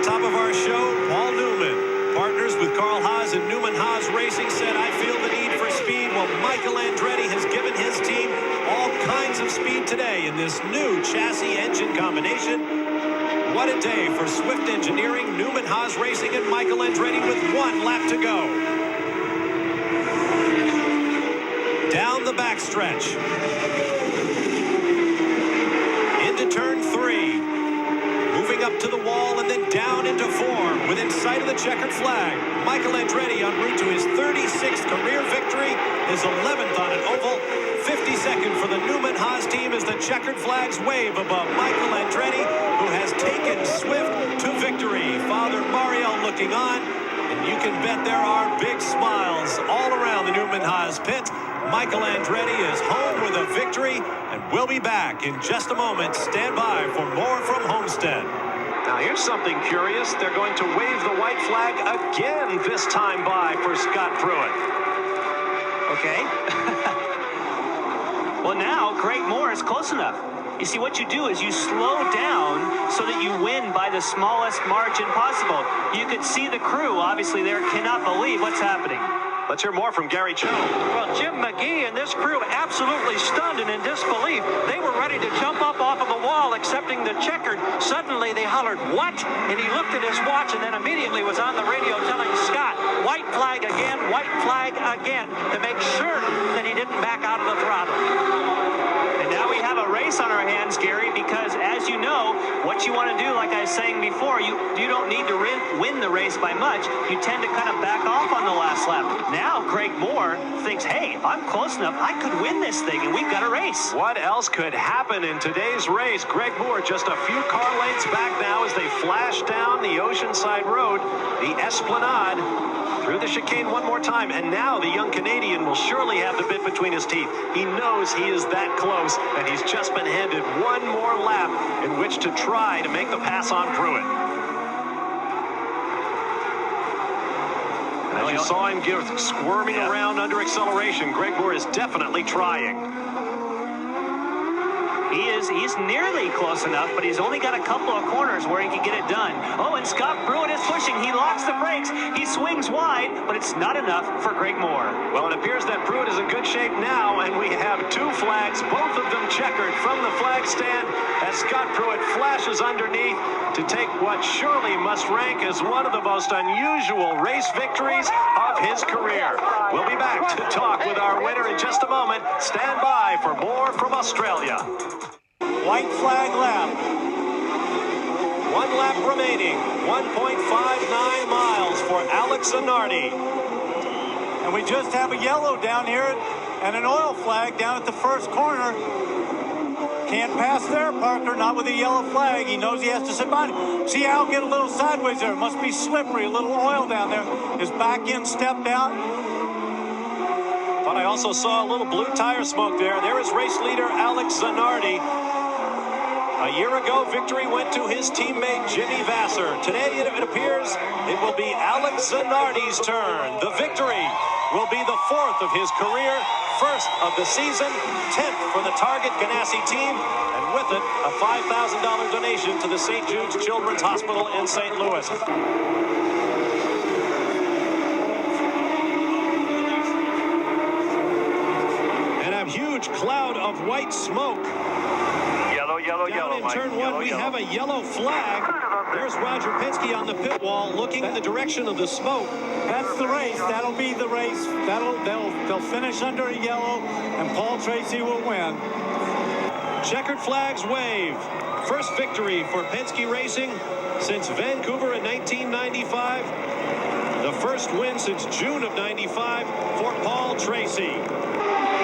top of our show, Paul Newman, partners with Carl Haas and Newman Haas Racing, said, I feel the need for speed. Well, Michael Andretti has given his team all kinds of speed today in this new chassis engine combination. What a day for Swift Engineering, Newman Haas Racing, and Michael Andretti with 1 lap to go. Down the backstretch. Into turn 3. Moving up to the wall and then down into 4 within sight of the checkered flag. Michael Andretti en route to his 36th career victory, his 11th on an oval. 52nd for the Newman Haas team as the checkered flags wave above Michael Andretti, who has taken Swift to victory. Father Mario looking on, and you can bet there are big smiles all around the Newman Haas pit. Michael Andretti is home with a victory, and we'll be back in just a moment. Stand by for more from Homestead. Now here's something curious. They're going to wave the white flag again this time by for Scott Pruitt. Okay. Well, now Greg Moore is close enough. You see, what you do is you slow down so that you win by the smallest margin possible. You could see the crew, obviously, there cannot believe what's happening. Let's hear more from Gary Cho. Well, Jim McGee and this crew absolutely stunned and in disbelief. They were ready to jump up off of the wall, accepting the checkered. Suddenly, they hollered, "What?" And he looked at his watch and then immediately was on the radio telling Scott, white flag again, to make sure that he didn't back out of the throttle. And now we have a race on our hands, Gary, because as you know, what you want to do, like I was saying before, you don't need to win the race by much. You tend to kind of back off on the last lap. Now Greg Moore thinks, hey, if I'm close enough, I could win this thing, and we've got a race. What else could happen in today's race? Greg Moore just a few car lengths back now as they flash down the Oceanside Road, the Esplanade, through the chicane one more time, and now the young Canadian will surely have the bit between his teeth. He knows he is that close, and he's just been handed one more lap in which to try to make the pass on Pruitt. And as you saw him squirming around under acceleration, Greg Moore is definitely trying. He's nearly close enough, but he's only got a couple of corners where he can get it done. Oh, and Scott Pruitt is pushing. He locks the brakes. He swings wide, but it's not enough for Greg Moore. Well, it appears that Pruitt is in good shape now, and we have 2 flags, both of them checkered from the flag stand as Scott Pruitt flashes underneath to take what surely must rank as one of the most unusual race victories of his career. We'll be back to talk with our winner in just a moment. Stand by for more from Australia. White flag lap. 1 lap remaining. 1.59 miles for Alex Zanardi. And we just have a yellow down here and an oil flag down at the first corner. Can't pass there, Parker, not with a yellow flag. He knows he has to sit behind. See Al get a little sideways there. It must be slippery, a little oil down there. His back end stepped out. But I also saw a little blue tire smoke there. There is race leader Alex Zanardi. A year ago, victory went to his teammate Jimmy Vasser. Today, it appears it will be Alex Zanardi's turn. The victory will be the 4th of his career, 1st of the season, 10th for the Target Ganassi team, and with it, a $5,000 donation to the St. Jude's Children's Hospital in St. Louis. And a huge cloud of white smoke. Down in turn 1, we have a yellow flag. There's Roger Penske on the pit wall looking in the direction of the smoke. That's the race. That'll be the race. They'll finish under a yellow, and Paul Tracy will win. Checkered flags wave. First victory for Penske Racing since Vancouver in 1995. The first win since June of 95 for Paul Tracy.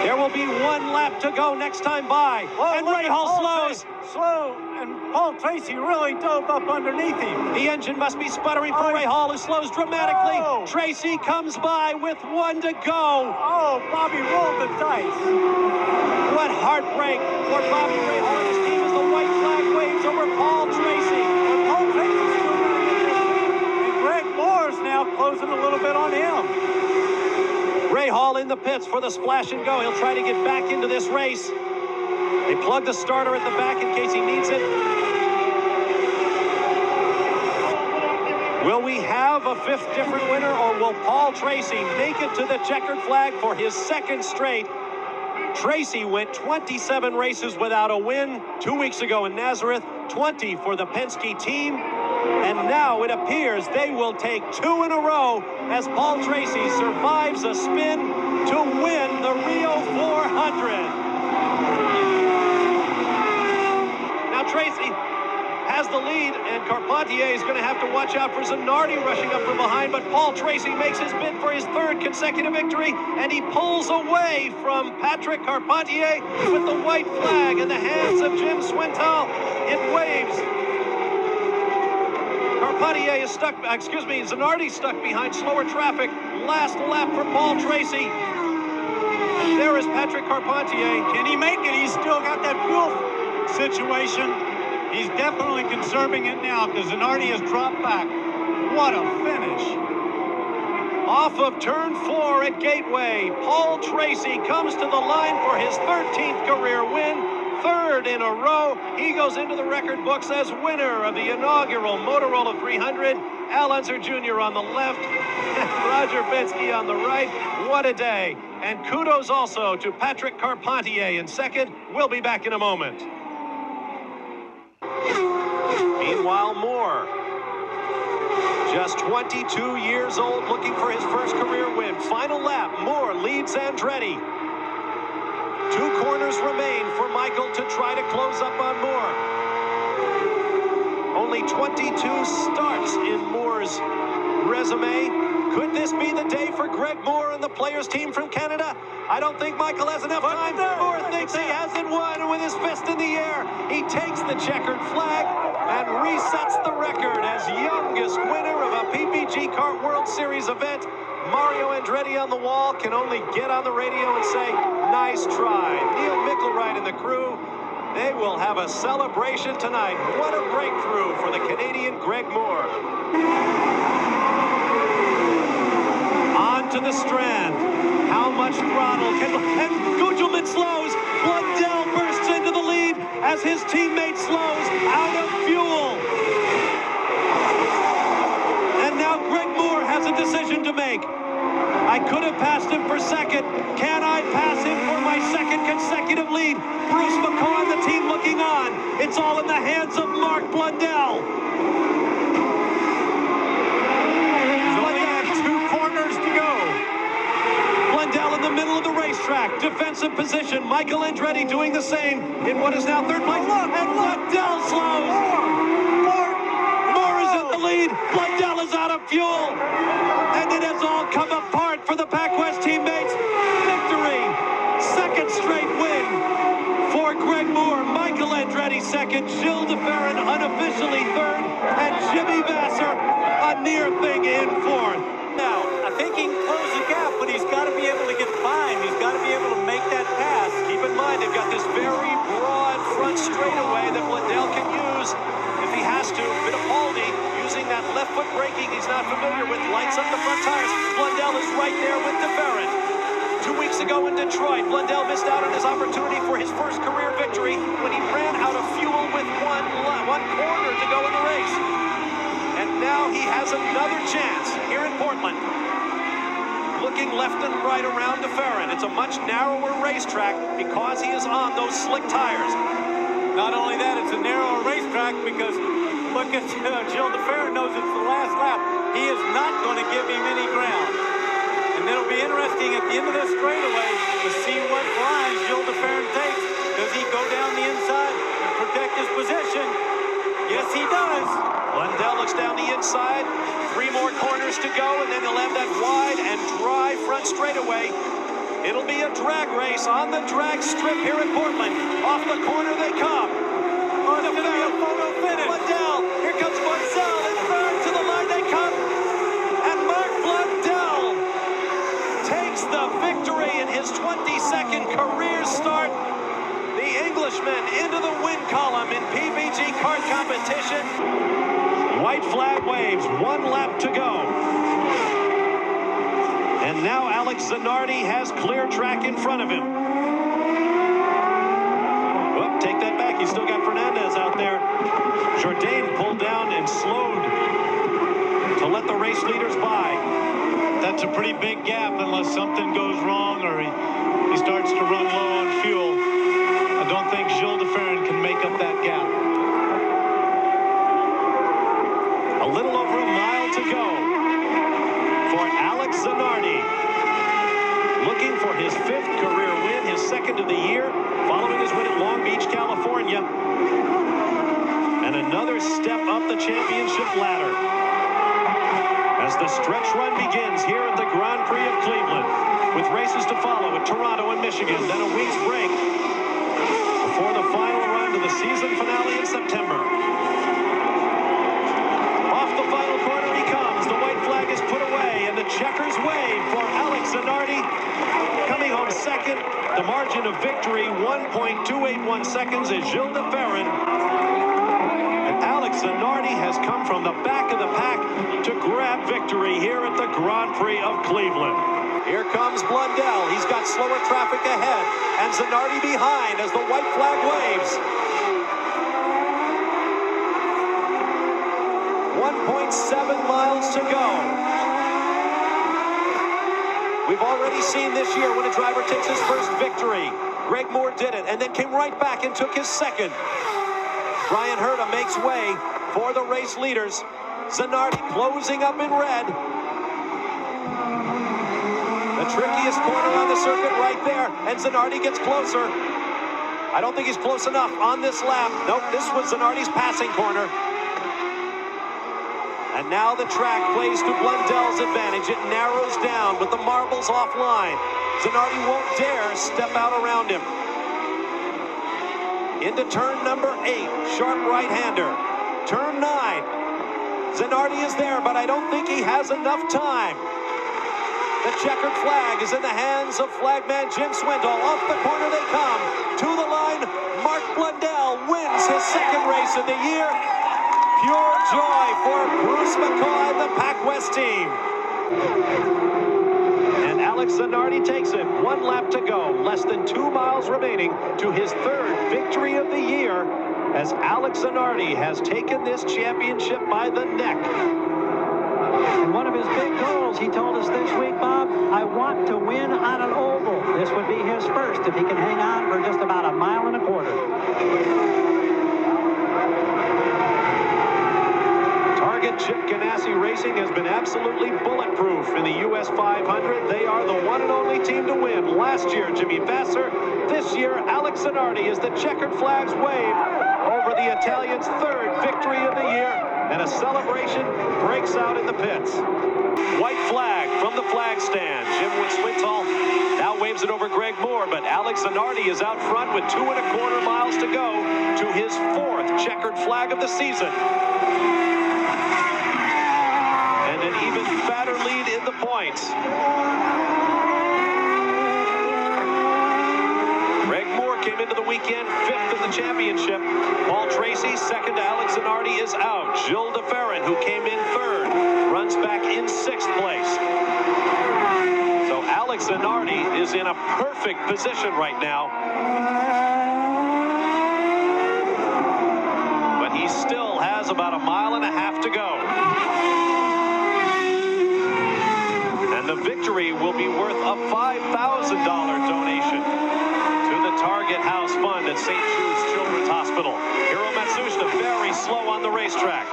There will be 1 lap to go next time by. And Rahal slows. Slow, and Paul Tracy really dove up underneath him. The engine must be sputtering for Rahal, who slows dramatically. Oh. Tracy comes by with 1 to go. Oh, Bobby rolled the dice. What heartbreak for Bobby Rahal and his team as the white flag waves over Paul Tracy. And Paul Tracy's still running in this thing. And Greg Moore's now closing a little bit on him. Rahal in the pits for the splash and go. He'll try to get back into this race. They plug the starter at the back in case he needs it. Will we have a fifth different winner, or will Paul Tracy make it to the checkered flag for his second straight? Tracy went 27 races without a win 2 weeks ago in Nazareth, 20 for the Penske team, and now it appears they will take 2 in a row as Paul Tracy survives a spin to win the Rio 400. Now Tracy has the lead, and Carpentier is going to have to watch out for Zanardi rushing up from behind, but Paul Tracy makes his bid for his third consecutive victory, and he pulls away from Patrick Carpentier with the white flag in the hands of Jim Swintel. It waves. Carpentier is stuck, Zanardi stuck behind slower traffic. Last lap for Paul Tracy. There is Patrick Carpentier. Can he make it? He's still got that fuel situation. He's definitely conserving it now because Zanardi has dropped back. What a finish. Off of turn 4 at Gateway, Paul Tracy comes to the line for his 13th career win, third in a row. He goes into the record books as winner of the inaugural Motorola 300. Al Unser Jr. on the left, Roger Penske on the right. What a day. And kudos also to Patrick Carpentier in second. We'll be back in a moment. Meanwhile, Moore, just 22 years old, looking for his first career win. Final lap, Moore leads Andretti. 2 corners remain for Michael to try to close up on Moore. Only 22 starts in Moore's resume. Could this be the day for Greg Moore and the Players team from Canada? I don't think Michael has enough time. Moore thinks he hasn't won, and with his fist in the air, he takes the checkered flag and resets the record as youngest winner of a PPG Kart World Series event. Mario Andretti on the wall can only get on the radio and say, nice try. Neil Mickelwright and the crew, they will have a celebration tonight. What a breakthrough for the Canadian Greg Moore. On to the strand. How much throttle can... And Gugelmin slows. Blundell bursts into the lead as his teammate slows out of fuel. And now Greg Moore has a decision to make. I could have passed him for second. Can I pass him for my second consecutive lead? Bruce McCaw and the team looking on. It's all in the hands of Mark Blundell. Blundell in the middle of the racetrack, defensive position. Michael Andretti doing the same in what is now third place. And Blundell slows. Moore is in the lead. Blundell is out of fuel. And it has all come apart for the PacWest teammates. Victory. Second straight win for Greg Moore. Michael Andretti second. Gilles de Ferran unofficially third. And Jimmy Vasser a near thing in fourth. Now, I think he can close the gap, but he's got to be able to get by him. He's got to be able to make that pass. Keep in mind, they've got this very broad front straightaway that Blundell can use if he has to. Fittipaldi using that left foot braking he's not familiar with, lights up the front tires. Blundell is right there with de Ferran. 2 weeks ago in Detroit, Blundell missed out on his opportunity for his first career victory when he ran out of fuel with one corner to go in the race. And now he has another chance here in Portland. Looking left and right around de Ferran. It's a much narrower racetrack because he is on those slick tires. Not only that, it's a narrower racetrack because look at Gilles de Ferran knows it's the last lap. He is not going to give him any ground. And it'll be interesting at the end of this straightaway to see what line Gilles de Ferran takes. Does he go down the inside and protect his position? Yes, he does. Blundell looks down the inside. 3 more corners to go, and then he'll have that wide and dry front straightaway. It'll be a drag race on the drag strip here in Portland. Off the corner they come. Oh, it's going to be a photo finish. Blundell. Here comes Blundell. And third to the line they come. And Mark Blundell takes the victory in his 22nd career start. The Englishman into the win column in PPG kart competition. White flag waves, 1 lap to go. And now Alex Zanardi has clear track in front of him. Whoop, take that back. He's still got Fernandez out there. Jourdain pulled down and slowed to race leaders by. That's a pretty big gap unless something goes wrong or he starts to run low on fuel. I don't think Gilles de Ferran can make up that gap. A little over a mile to go for Alex Zanardi. Looking for his 5th career win, his 2nd of the year, following his win at Long Beach, California. And another step up the championship ladder. As the stretch run begins here at the Grand Prix of Cleveland, with races to follow at Toronto and Michigan, then a week's break before the final run to the season finale in September. Off the final corner he comes. The white flag is put away, and the checkers wave for Alex Zanardi. Coming home 2nd, the margin of victory 1.281 seconds is Gilles de Ferran. Alex Zanardi has come from the back of the pack to grab victory here at the Grand Prix of Cleveland. Here comes Blundell. He's got slower traffic ahead, and Zanardi behind as the white flag waves. 1.7 miles to go. We've already seen this year when a driver takes his first victory. Greg Moore did it, and then came right back and took his 2nd. Brian Herta makes way for the race leaders. Zanardi closing up in red. The trickiest corner on the circuit right there, and Zanardi gets closer. I don't think he's close enough on this lap. Nope, this was Zanardi's passing corner. And now the track plays to Blundell's advantage. It narrows down with the marbles offline. Zanardi won't dare step out around him. Into turn number 8, sharp right-hander. Turn 9. Zanardi is there, but I don't think he has enough time. The checkered flag is in the hands of flagman Jim Swindle. Off the corner they come. To the line, Mark Blundell wins his 2nd race of the year. Pure joy for Bruce McCoy, the Pac West team. And Alex Zanardi takes it. 1 lap to go. Less than 2 miles remaining to his 3rd victory of the year, as Alex Zanardi has taken this championship by the neck. And one of his big goals, he told us this week, Bob, I want to win on an oval. This would be his first if he can hang on for just about 1.25 miles. Target Chip Ganassi Racing has been absolutely bulletproof in the US 500. They are the one and only team to win. Last year, Jimmy Vasser. This year, Alex Zanardi, as the checkered flags wave over the Italian's 3rd victory of the year, and a celebration breaks out in the pits. White flag from the flag stand. Jim Swintal now waves it over Greg Moore, but Alex Zanardi is out front with 2.25 miles to go to his 4th checkered flag of the season. And an even fatter lead in the points. Greg Moore came into the weekend 5th in the championship. Paul Tracy, 2nd to Alex Zanardi, is out. Gilles de Ferran, who came in 3rd, runs back in 6th place. So Alex Zanardi is in a perfect position right now. But he still has about 1.5 miles to go. And the victory will be worth a $5,000 donation to the Target House Fund at St. Jude's Children's Hospital. Hiro Matsushita very slow on the racetrack.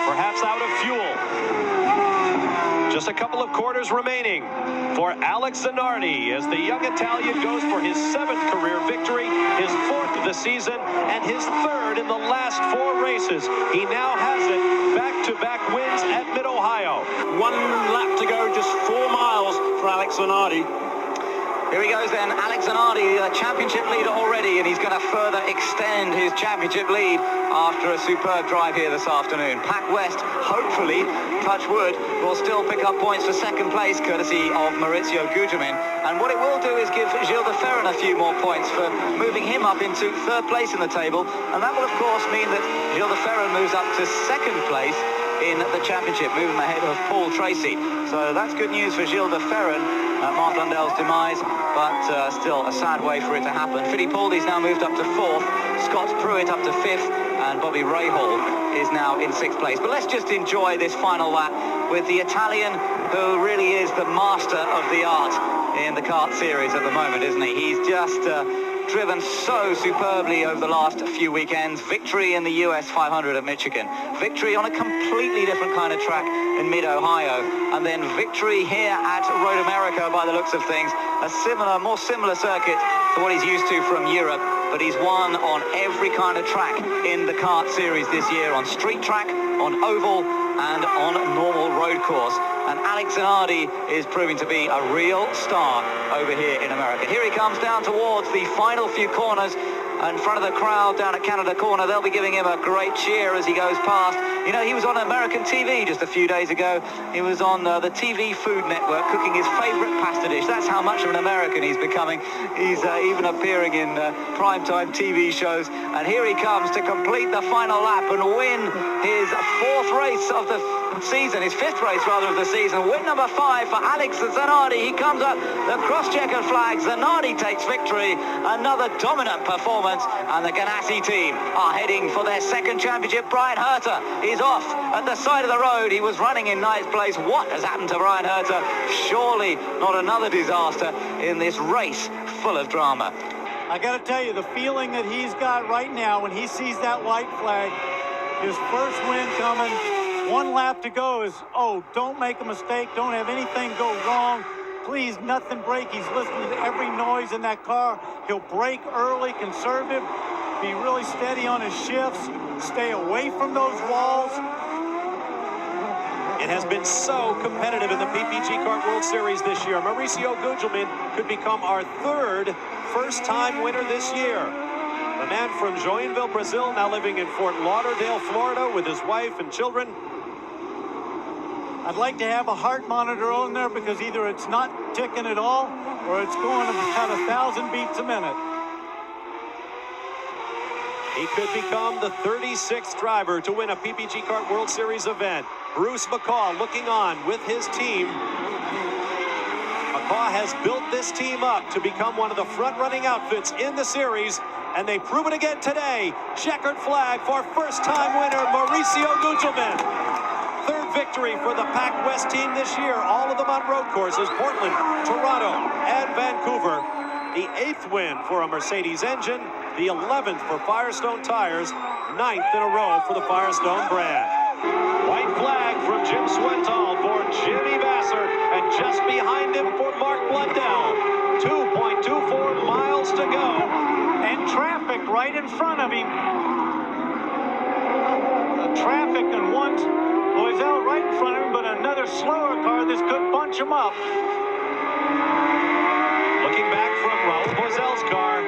Perhaps out of fuel. Just a couple of quarters remaining for Alex Zanardi as the young Italian goes for his 7th career victory, his 4th of the season, and his 3rd in the last 4 races. He now has it. Back-to-back wins at Mid-Ohio. 1 lap to go, just 4 miles for Alex Zanardi. Here he goes then, Alex Zanardi, championship leader already, and he's going to further extend his championship lead after a superb drive here this afternoon. Pac West, hopefully, touch wood, will still pick up points for 2nd place, courtesy of Maurizio Gugelmin. And what it will do is give Gilles de Ferran a few more points for moving him up into 3rd place in the table. And that will, of course, mean that Gilles de Ferran moves up to 2nd place in the championship, moving ahead of Paul Tracy. So that's good news for Gilles de Ferran, Mark Blundell's demise, but still a sad way for it to happen. Fittipaldi's now moved up to 4th, Scott Pruitt up to 5th, and Bobby Rahal is now in 6th place. But let's just enjoy this final lap with the Italian who really is the master of the art in the kart series at the moment, isn't he? He's just driven so superbly over the last few weekends. Victory in the US 500 at Michigan, victory on a completely different kind of track in mid-Ohio, and then victory here at Road America by the looks of things, a similar, more similar circuit to what he's used to from Europe, but he's won on every kind of track in the kart series this year, on street track, on oval, and on normal road course. And Alex Zanardi is proving to be a real star over here in America. Here he comes down towards the final few corners in front of the crowd down at Canada Corner. They'll be giving him a great cheer as he goes past. You know, he was on American TV just a few days ago. He was on the TV Food Network cooking his favorite pasta dish. That's how much of an American he's becoming. He's even appearing in primetime TV shows. And here he comes to complete the final lap and win his 4th race of the season, his 5th race rather of the season. Win number 5 for Alex Zanardi. He comes up the cross-checkered flag. Zanardi takes victory. Another dominant performance, and the Ganassi team are heading for their 2nd championship. Brian Herter is off at the side of the road. He was running in 9th place. What has happened to Brian Herter? Surely not another disaster in this race full of drama. I got to tell you, the feeling that he's got right now when he sees that white flag, his first win coming, 1 lap to go, is, oh, don't make a mistake, don't have anything go wrong, please, nothing break. He's listening to every noise in that car. He'll brake early, conservative, be really steady on his shifts, stay away from those walls. It has been so competitive in the PPG Kart World Series this year. Mauricio Gugelmin could become our 3rd first-time winner this year. The man from Joinville, Brazil, now living in Fort Lauderdale, Florida, with his wife and children. I'd like to have a heart monitor on there, because either it's not ticking at all or it's going about 1,000 beats a minute. He could become the 36th driver to win a PPG Kart World Series event. Bruce McCaw looking on with his team. McCaw has built this team up to become one of the front-running outfits in the series, and they prove it again today. Checkered flag for first-time winner Mauricio Gugelmin. 3rd victory for the Pac West team this year. All of them on road courses: Portland, Toronto, and Vancouver. The 8th win for a Mercedes engine, the 11th for Firestone tires, 9th in a row for the Firestone brand. White flag from Jim Swintal for Jimmy Vasser, and just behind him for Mark Blundell. 2.24 miles to go. And traffic right in front of him. The traffic and one Loisel right in front of him, but another slower car. This could bunch him up. Looking back from Raul Boisel's car,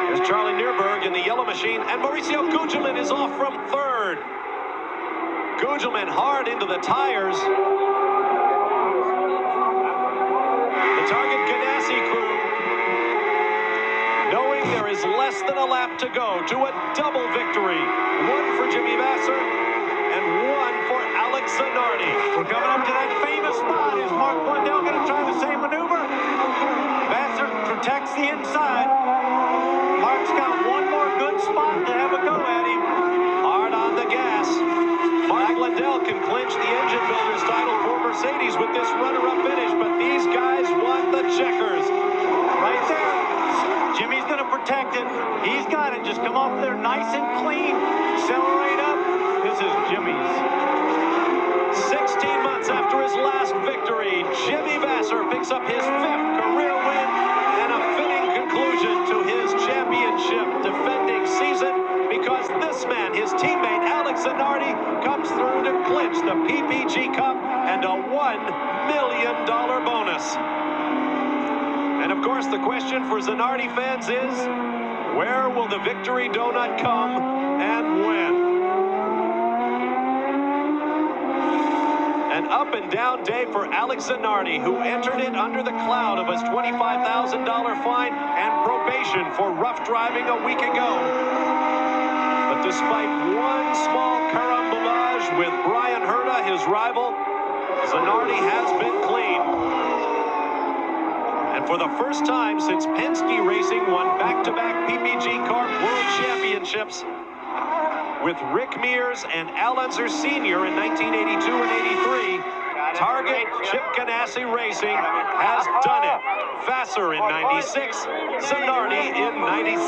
there's Charlie Nierberg in the yellow machine, and Mauricio Gugelmin is off from 3rd. Gugelmin hard into the tires. The Target Ganassi crew, knowing there is less than a lap to go, to a double victory. 1 for Jimmy Vasser and 1 for Alex Zanardi. We're coming up to that famous spot. Is Mark Blundell going to try the same maneuver? Vasser protects the inside. Mark's got 1 more good spot to have a go at him. Hard on the gas. Mark Blundell can clinch the engine builder's title for Mercedes with this runner-up finish, but these guys want the checkers. Right there. Jimmy's going to protect it. He's got it. Just come off there nice and clean. Accelerate up. This is Jimmy's. 16 months after his last victory, Jimmy Vasser picks up his 5th career win and a fitting conclusion to his championship defending season, because this man, his teammate Alex Zanardi, comes through to clinch the PPG Cup and a $1 million bonus. And of course, the question for Zanardi fans is, where will the victory donut come and when? An up and down day for Alex Zanardi, who entered it under the cloud of his $25,000 fine and probation for rough driving a week ago. But despite one small carambolage with Brian Herta, his rival, Zanardi has been clean. And for the first time since Penske Racing won back-to-back PPG Kart World Championships, with Rick Mears and Al Unser Sr. in 1982 and 83. Target Chip Ganassi Racing has done it. Vassar in 96, Zanardi in 97.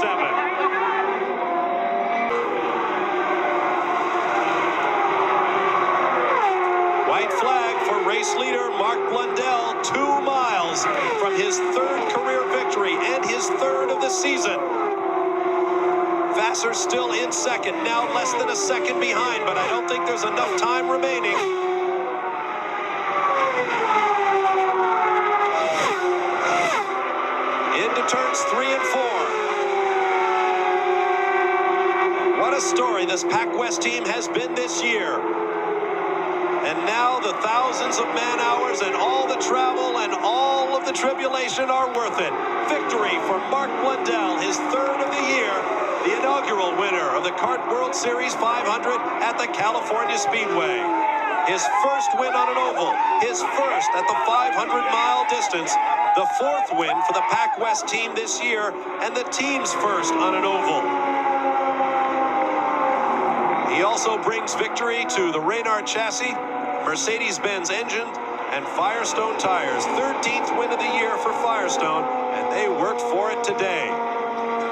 White flag for race leader Mark Blundell, 2 miles from his 3rd career victory and his 3rd of the season. Vassar still in 2nd, now less than a second behind, but I don't think there's enough time remaining. Into turns 3 and 4. What a story this Pac West team has been this year. And now the thousands of man-hours and all the travel and all of the tribulation are worth it. Victory for Mark Blundell, his 3rd of the year, the inaugural winner of the Kart World Series 500 at the California Speedway. His first win on an oval, his first at the 500-mile distance, the 4th win for the Pac West team this year, and the team's first on an oval. He also brings victory to the Reynard chassis, Mercedes-Benz engine, and Firestone tires. 13th win of the year for Firestone, and they worked for it today.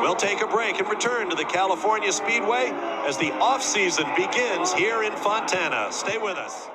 We'll take a break and return to the California Speedway as the off-season begins here in Fontana. Stay with us.